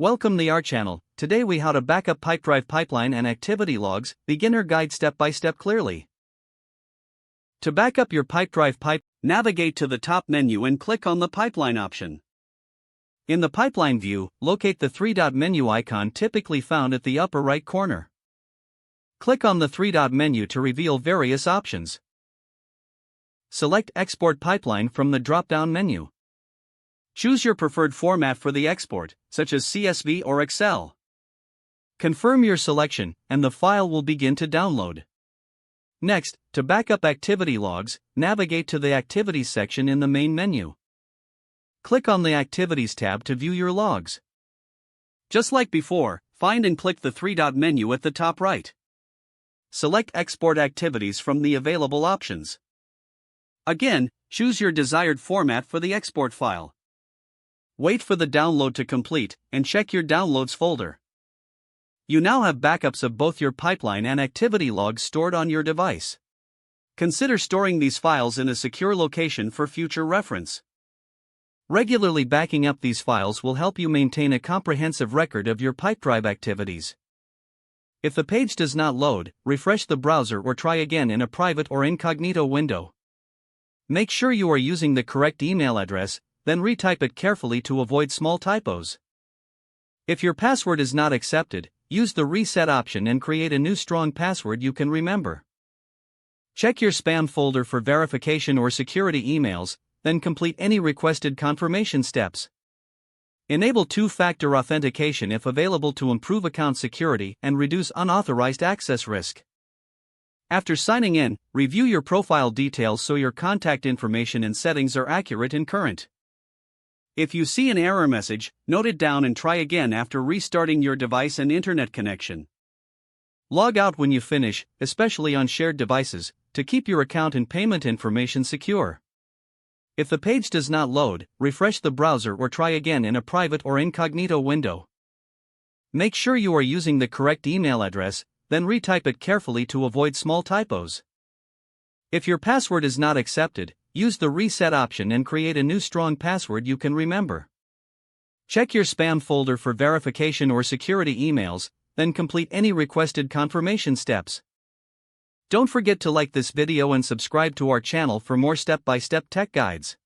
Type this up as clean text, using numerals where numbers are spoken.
Welcome to our channel. Today we how to backup Pipedrive pipeline and activity logs, beginner guide step by step clearly. To backup your Pipedrive pipe, navigate to the top menu and click on the pipeline option. In the pipeline view, locate the three-dot menu icon typically found at the upper right corner. Click on the three-dot menu to reveal various options. Select Export Pipeline from the drop-down menu. Choose your preferred format for the export, such as CSV or Excel. Confirm your selection, and the file will begin to download. Next, to backup activity logs, navigate to the Activities section in the main menu. Click on the Activities tab to view your logs. Just like before, find and click the three-dot menu at the top right. Select Export Activities from the available options. Again, choose your desired format for the export file. Wait for the download to complete, and check your Downloads folder. You now have backups of both your pipeline and activity logs stored on your device. Consider storing these files in a secure location for future reference. Regularly backing up these files will help you maintain a comprehensive record of your Pipedrive activities. If the page does not load, refresh the browser or try again in a private or incognito window. Make sure you are using the correct email address, then retype it carefully to avoid small typos. If your password is not accepted, use the reset option and create a new strong password you can remember. Check your spam folder for verification or security emails, then complete any requested confirmation steps. Enable two-factor authentication if available to improve account security and reduce unauthorized access risk. After signing in, review your profile details so your contact information and settings are accurate and current. If you see an error message, note it down and try again after restarting your device and internet connection. Log out when you finish, especially on shared devices, to keep your account and payment information secure. If the page does not load, refresh the browser or try again in a private or incognito window. Make sure you are using the correct email address, then retype it carefully to avoid small typos. If your password is not accepted, use the reset option and create a new strong password you can remember. Check your spam folder for verification or security emails, then complete any requested confirmation steps. Don't forget to like this video and subscribe to our channel for more step-by-step tech guides.